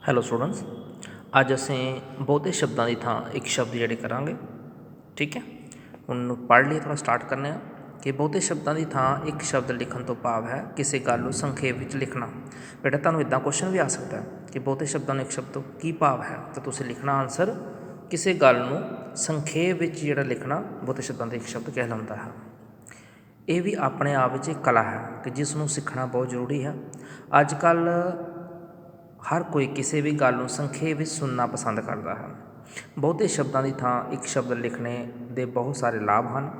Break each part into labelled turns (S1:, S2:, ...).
S1: Hello students, ਅੱਜ ਅਸੀਂ ਬਹੁਤੇ ਸ਼ਬਦਾਂ ਦੀ ਥਾਂ ਇੱਕ ਸ਼ਬਦ ਜਿਹੜੇ ਕਰਾਂਗੇ। ਠੀਕ ਹੈ, ਹੁਣ ਪੜ੍ਹ ਲਈ, ਥੋੜ੍ਹਾ ਸਟਾਰਟ ਕਰਨੇ ਆ ਕਿ ਬਹੁਤੇ ਸ਼ਬਦਾਂ ਦੀ ਥਾਂ ਇੱਕ ਸ਼ਬਦ ਲਿਖਣ ਤੋਂ ਭਾਵ ਹੈ ਕਿਸੇ ਗੱਲ ਨੂੰ ਸੰਖੇਪ ਵਿੱਚ ਲਿਖਣਾ। ਬੇਟਾ ਤੁਹਾਨੂੰ ਇੱਦਾਂ ਕੁਐਸਚਨ ਵੀ ਆ ਸਕਦਾ ਕਿ ਬਹੁਤੇ ਸ਼ਬਦਾਂ ਨੂੰ ਇੱਕ ਸ਼ਬਦ ਤੋਂ ਕੀ ਭਾਵ ਹੈ, ਤਾਂ ਤੁਸੀਂ ਲਿਖਣਾ ਆਨਸਰ ਕਿਸੇ ਗੱਲ ਨੂੰ ਸੰਖੇਪ ਵਿੱਚ ਜਿਹੜਾ ਲਿਖਣਾ ਬਹੁਤੇ ਸ਼ਬਦਾਂ ਦਾ ਇੱਕ ਸ਼ਬਦ ਕਹਿਲਾਉਂਦਾ ਹੈ। ਇਹ ਵੀ ਆਪਣੇ ਆਪ ਵਿੱਚ ਇੱਕ ਕਲਾ ਹੈ ਕਿ ਜਿਸ ਨੂੰ ਸਿੱਖਣਾ ਬਹੁਤ ਜ਼ਰੂਰੀ ਹੈ। ਅੱਜ ਕੱਲ੍ਹ ਹਰ ਕੋਈ ਕਿਸੇ ਵੀ ਗੱਲ ਨੂੰ ਸੰਖੇਪ ਵਿੱਚ ਸੁਣਨਾ ਪਸੰਦ ਕਰਦਾ ਹੈ। ਬਹੁਤੇ ਸ਼ਬਦਾਂ ਦੀ ਥਾਂ ਇੱਕ ਸ਼ਬਦ ਲਿਖਣੇ ਦੇ ਬਹੁਤ ਸਾਰੇ ਲਾਭ ਹਨ।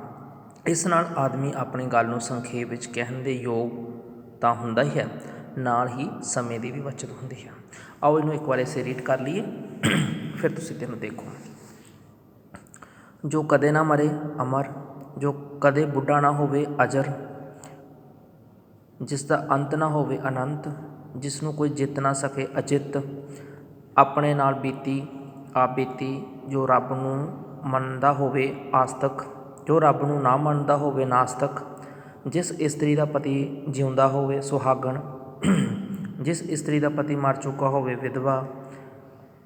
S1: ਇਸ ਨਾਲ ਆਦਮੀ ਆਪਣੀ ਗੱਲ ਨੂੰ ਸੰਖੇਪ ਵਿੱਚ ਕਹਿਣ ਦੇ ਯੋਗ ਤਾਂ ਹੁੰਦਾ ਹੀ ਹੈ, ਨਾਲ ਹੀ ਸਮੇਂ ਦੀ ਵੀ ਬੱਚਤ ਹੁੰਦੀ ਹੈ। ਆਓ ਇਹਨੂੰ ਇੱਕ ਵਾਰ ਅਸੀਂ ਰੀਡ ਕਰ ਲਈਏ, ਫਿਰ ਤੁਸੀਂ ਤੈਨੂੰ ਦੇਖੋ। ਜੋ ਕਦੇ ਨਾ ਮਰੇ ਅਮਰ, ਜੋ ਕਦੇ ਬੁੱਢਾ ਨਾ ਹੋਵੇ ਅਜਰ, ਜਿਸ ਦਾ ਅੰਤ ਨਾ ਹੋਵੇ ਅਨੰਤ, ਜਿਸ ਨੂੰ ਕੋਈ ਜਿੱਤ ਨਾ ਸਕੇ ਅਜਿੱਤ, ਆਪਣੇ ਨਾਲ ਬੀਤੀ ਆਪ ਬੀਤੀ, ਜੋ ਰੱਬ ਨੂੰ ਮੰਨਦਾ ਹੋਵੇ ਆਸਤਕ, ਜੋ ਰੱਬ ਨੂੰ ਨਾ ਮੰਨਦਾ ਹੋਵੇ ਨਾਸਤਕ, ਜਿਸ ਇਸਤਰੀ ਦਾ ਪਤੀ ਜਿਉਂਦਾ ਹੋਵੇ ਸੁਹਾਗਣ, ਜਿਸ ਇਸਤਰੀ ਦਾ ਪਤੀ ਮਰ ਚੁੱਕਾ ਹੋਵੇ ਵਿਧਵਾ,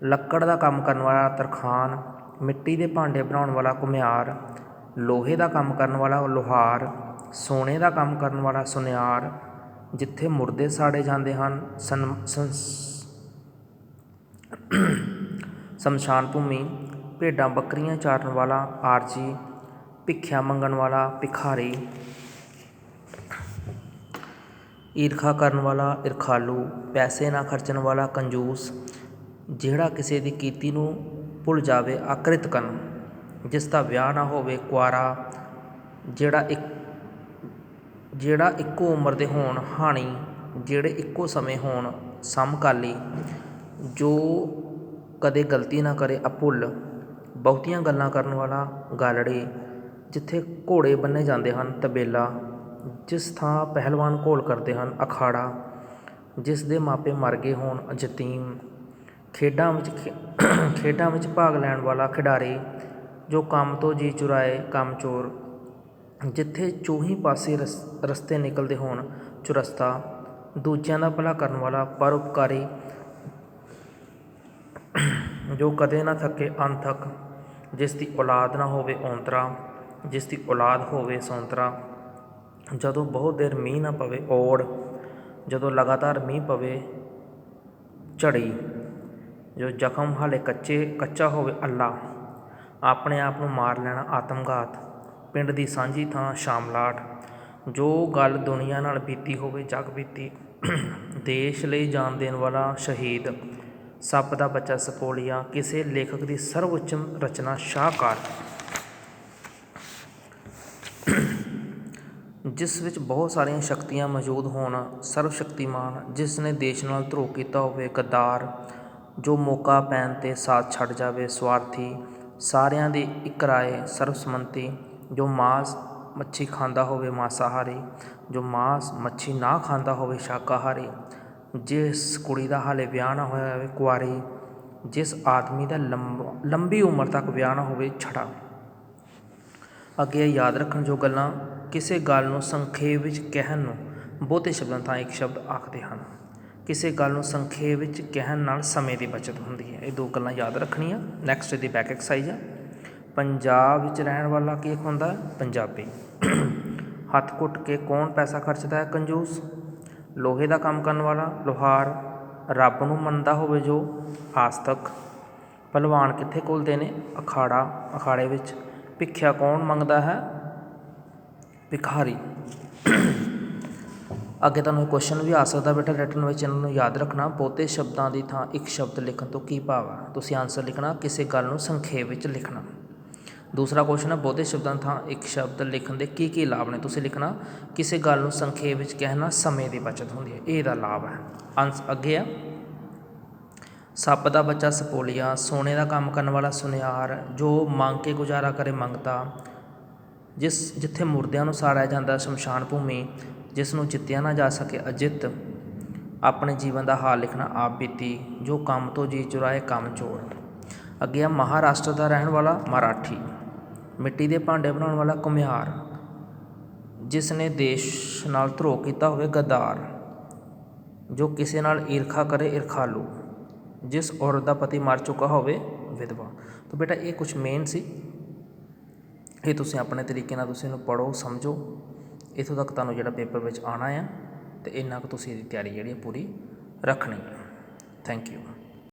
S1: ਲੱਕੜ ਦਾ ਕੰਮ ਕਰਨ ਵਾਲਾ ਤਰਖਾਣ, ਮਿੱਟੀ ਦੇ ਭਾਂਡੇ ਬਣਾਉਣ ਵਾਲਾ ਘੁਮਿਆਰ, ਲੋਹੇ ਦਾ ਕੰਮ ਕਰਨ ਵਾਲਾ ਲੋਹਾਰ, ਸੋਨੇ ਦਾ ਕੰਮ ਕਰਨ ਵਾਲਾ ਸੁਨਿਆਰ, ਜਿੱਥੇ ਮੁਰਦੇ ਸਾੜੇ ਜਾਂਦੇ ਹਨ ਸ਼ਮਸ਼ਾਨ ਭੂਮੀ, ਭੇਡਾਂ ਬੱਕਰੀਆਂ ਚਾਰਨ ਵਾਲਾ ਆਰਜੀ, ਭਿੱਖਿਆ ਮੰਗਣ ਵਾਲਾ ਭਿਖਾਰੀ, ਈਰਖਾ ਕਰਨ ਵਾਲਾ ਈਰਖਾਲੂ, ਪੈਸੇ ਨਾ ਖਰਚਣ ਵਾਲਾ ਕੰਜੂਸ, ਜਿਹੜਾ ਕਿਸੇ ਦੀ ਕੀਤੀ ਨੂੰ ਭੁੱਲ ਜਾਵੇ ਅਕ੍ਰਿਤਕਨ, ਜਿਸ ਦਾ ਵਿਆਹ ਨਾ ਹੋਵੇ ਕੁਆਰਾ, ਜਿਹੜਾ ਇੱਕੋ ਉਮਰ ਦੇ ਹੋਣ ਹਾਣੀ, ਜਿਹੜੇ ਇੱਕੋ ਸਮੇਂ ਹੋਣ ਸਮਕਾਲੀ, ਜੋ ਕਦੇ ਗਲਤੀ ਨਾ ਕਰੇ ਅਭੁੱਲ, ਬਹੁਤੀਆਂ ਗੱਲਾਂ ਕਰਨ ਵਾਲਾ ਗਾਲੜੀ, ਜਿੱਥੇ ਘੋੜੇ ਬੰਨ੍ਹੇ ਜਾਂਦੇ ਹਨ ਤਬੇਲਾ, ਜਿਸ ਥਾਂ ਪਹਿਲਵਾਨ ਘੋਲ ਕਰਦੇ ਹਨ ਅਖਾੜਾ, ਜਿਸ ਦੇ ਮਾਪੇ ਮਰ ਗਏ ਹੋਣ ਯਤੀਮ, ਖੇਡਾਂ ਵਿੱਚ ਭਾਗ ਲੈਣ ਵਾਲਾ ਖਿਡਾਰੀ, ਜੋ ਕੰਮ ਤੋਂ ਜੀ ਚੁਰਾਏ ਕੰਮ ਚੋਰ, ਜਿੱਥੇ ਚੌਹੀਂ ਪਾਸੇ ਰਸਤੇ ਨਿਕਲਦੇ ਹੋਣ ਚੁਰਸਤਾ, ਦੂਜਿਆਂ ਦਾ ਭਲਾ ਕਰਨ ਵਾਲਾ ਪਰਉਪਕਾਰੀ, ਜੋ ਕਦੇ ਨਾ ਥੱਕੇ ਅਣਥੱਕ, ਜਿਸ ਦੀ ਔਲਾਦ ਨਾ ਹੋਵੇ ਔਂਤਰਾ, ਜਿਸ ਦੀ ਔਲਾਦ ਹੋਵੇ ਸੌਂਤਰਾ, ਜਦੋਂ ਬਹੁਤ ਦੇਰ ਮੀਂਹ ਨਾ ਪਵੇ ਔੜ, ਜਦੋਂ ਲਗਾਤਾਰ ਮੀਂਹ ਪਵੇ ਝੜੀ, ਜੋ ਜ਼ਖਮ ਹਾਲੇ ਕੱਚਾ ਹੋਵੇ ਅੱਲਾ, ਆਪਣੇ ਆਪ ਨੂੰ ਮਾਰ ਲੈਣਾ ਆਤਮਘਾਤ, ਪਿੰਡ ਦੀ ਸਾਂਝੀ ਥਾਂ ਸ਼ਾਮਲਾਟ, ਜੋ ਗੱਲ ਦੁਨੀਆ ਨਾਲ ਬੀਤੀ ਹੋਵੇ ਜਗ ਬੀਤੀ, ਦੇਸ਼ ਲਈ ਜਾਨ ਦੇਣ ਵਾਲਾ ਸ਼ਹੀਦ, ਸੱਪ ਦਾ ਬੱਚਾ ਸਪੋਲੀਆ, ਕਿਸੇ ਲੇਖਕ ਦੀ ਸਰਵਉੱਚ ਰਚਨਾ ਸ਼ਾਹਕਾਰ, ਜਿਸ ਵਿੱਚ ਬਹੁਤ ਸਾਰੀਆਂ ਸ਼ਕਤੀਆਂ ਮੌਜੂਦ ਹੋਣ ਸਰਵਸ਼ਕਤੀਮਾਨ, ਜਿਸ ਨੇ ਦੇਸ਼ ਨਾਲ ਧਰੋਹ ਕੀਤਾ ਹੋਵੇ ਗੱਦਾਰ, ਜੋ ਮੌਕਾ ਪੈਣ 'ਤੇ ਸਾਥ ਛੱਡ ਜਾਵੇ ਸਵਾਰਥੀ, ਸਾਰਿਆਂ ਦੀ ਇੱਕ ਰਾਏ ਸਰਬਸੰਮਤੀ, ਜੋ ਮਾਸ ਮੱਛੀ ਖਾਂਦਾ ਹੋਵੇ ਮਾਸਾਹਾਰੀ, ਜੋ ਮਾਸ ਮੱਛੀ ਨਾ ਖਾਂਦਾ ਹੋਵੇ ਸ਼ਾਕਾਹਾਰੀ, ਜਿਸ ਕੁੜੀ ਦਾ ਹਾਲੇ ਵਿਆਹ ਨਾ ਹੋਇਆ ਹੋਵੇ ਕੁਆਰੀ, ਜਿਸ ਆਦਮੀ ਦਾ ਲੰਬੀ ਉਮਰ ਤੱਕ ਵਿਆਹ ਨਾ ਹੋਵੇ ਛੜਾ। ਅੱਗੇ ਯਾਦ ਰੱਖਣ ਜੋ ਗੱਲਾਂ ਕਿਸੇ ਗੱਲ ਨੂੰ ਸੰਖੇਪ ਵਿੱਚ ਕਹਿਣ ਨੂੰ ਬਹੁਤੇ ਸ਼ਬਦਾਂ ਥਾਂ ਇੱਕ ਸ਼ਬਦ ਆਖਦੇ ਹਨ। ਕਿਸੇ ਗੱਲ ਨੂੰ ਸੰਖੇਪ ਵਿੱਚ ਕਹਿਣ ਨਾਲ ਸਮੇਂ ਦੀ ਬੱਚਤ ਹੁੰਦੀ ਹੈ। ਇਹ ਦੋ ਗੱਲਾਂ ਯਾਦ ਰੱਖਣੀਆਂ। ਨੈਕਸਟ ਇਹਦੀ ਬੈਕ ਐਕਸਰਸਾਈਜ਼ ਆ। ਪੰਜਾਬ ਵਿੱਚ ਰਹਿਣ ਵਾਲਾ ਕੀ ਹੁੰਦਾ? ਪੰਜਾਬੀ। ਹੱਥ ਘੁੱਟ ਕੇ ਕੌਣ ਪੈਸਾ ਖਰਚਦਾ ਹੈ? ਕੰਜੂਸ। ਲੋਹੇ ਦਾ ਕੰਮ ਕਰਨ ਵਾਲਾ ਲੋਹਾਰ। ਰੱਬ ਨੂੰ ਮੰਨਦਾ ਹੋਵੇ ਜੋ ਆਸਤਕ। ਭਲਵਾਨ ਕਿੱਥੇ ਘੁਲਦੇ ਨੇ? ਅਖਾੜਾ, ਅਖਾੜੇ ਵਿੱਚ। ਭਿੱਖਿਆ ਕੌਣ ਮੰਗਦਾ ਹੈ? ਭਿਖਾਰੀ। ਅੱਗੇ ਤੁਹਾਨੂੰ ਕੁਐਸਚਨ ਵੀ ਆ ਸਕਦਾ ਬੇਟਾ ਰਿਟਨ ਵਿੱਚ, ਇਹਨਾਂ ਨੂੰ ਯਾਦ ਰੱਖਣਾ। ਬਹੁਤੇ ਸ਼ਬਦਾਂ ਦੀ ਥਾਂ ਇੱਕ ਸ਼ਬਦ ਲਿਖਣ ਤੋਂ ਕੀ ਭਾਵ ਹੈ? ਤੁਸੀਂ ਆਨਸਰ ਲਿਖਣਾ ਕਿਸੇ ਗੱਲ ਨੂੰ ਸੰਖੇਪ ਵਿੱਚ ਲਿਖਣਾ। ਦੂਸਰਾ ਕੁਐਸਚਨ ਹੈ ਬਹੁਤੇ ਸ਼ਬਦਾਂ ਦੀ ਥਾਂ ਇੱਕ ਸ਼ਬਦ ਲਿਖਣ ਦੇ ਕੀ ਕੀ ਲਾਭ ਨੇ? ਤੁਸੀਂ ਲਿਖਣਾ ਕਿਸੇ ਗੱਲ ਨੂੰ ਸੰਖੇਪ ਵਿੱਚ ਕਹਿਣਾ ਸਮੇਂ ਦੀ ਬੱਚਤ ਹੁੰਦੀ ਹੈ, ਇਹ ਇਹਦਾ ਲਾਭ ਹੈ। ਅੱਗੇ ਆ ਸੱਪ ਦਾ ਬੱਚਾ ਸਪੋਲੀਆ, ਸੋਨੇ ਦਾ ਕੰਮ ਕਰਨ ਵਾਲਾ ਸੁਨਿਆਰ, ਜੋ ਮੰਗ ਕੇ ਗੁਜ਼ਾਰਾ ਕਰੇ ਮੰਗਤਾ, ਜਿੱਥੇ ਮੁਰਦਿਆਂ ਨੂੰ ਸਾੜਿਆ ਜਾਂਦਾ ਸ਼ਮਸ਼ਾਨ ਭੂਮੀ, ਜਿਸ ਨੂੰ ਜਿੱਤਿਆ ਨਾ ਜਾ ਸਕੇ ਅਜਿੱਤ, ਆਪਣੇ ਜੀਵਨ ਦਾ ਹਾਲ ਲਿਖਣਾ ਆਪ ਬੀਤੀ, ਜੋ ਕੰਮ ਤੋਂ ਜੀ ਚੁਰਾਏ ਕੰਮ ਚੋਰ। ਅੱਗੇ ਆ ਮਹਾਰਾਸ਼ਟਰ ਦਾ ਰਹਿਣ ਵਾਲਾ ਮਰਾਠੀ, ਮਿੱਟੀ ਦੇ ਭਾਂਡੇ ਬਣਾਉਣ ਵਾਲਾ ਘੁਮਿਆਰ, ਜਿਸ ਨੇ ਦੇਸ਼ ਨਾਲ ਧਰੋਹ ਕੀਤਾ ਹੋਵੇ ਗੱਦਾਰ, ਜੋ ਕਿਸੇ ਨਾਲ ਈਰਖਾ ਕਰੇ ਈਰਖਾਲੂ, ਜਿਸ ਔਰਤ ਦਾ ਪਤੀ ਮਰ ਚੁੱਕਾ ਹੋਵੇ ਵਿਧਵਾ। ਤਾਂ ਬੇਟਾ ਇਹ ਕੁਛ ਮੇਨ ਸੀ, ਇਹ ਤੁਸੀਂ ਆਪਣੇ ਤਰੀਕੇ ਨਾਲ ਤੁਸੀਂ ਇਹਨੂੰ ਪੜ੍ਹੋ, ਸਮਝੋ। ਇੱਥੋਂ ਤੱਕ ਤੁਹਾਨੂੰ ਜਿਹੜਾ ਪੇਪਰ ਵਿੱਚ ਆਉਣਾ ਆ, ਅਤੇ ਇੰਨਾ ਕੁ ਤੁਸੀਂ ਇਹਦੀ ਤਿਆਰੀ ਜਿਹੜੀ ਪੂਰੀ ਰੱਖਣੀ ਹੈ। Thank you.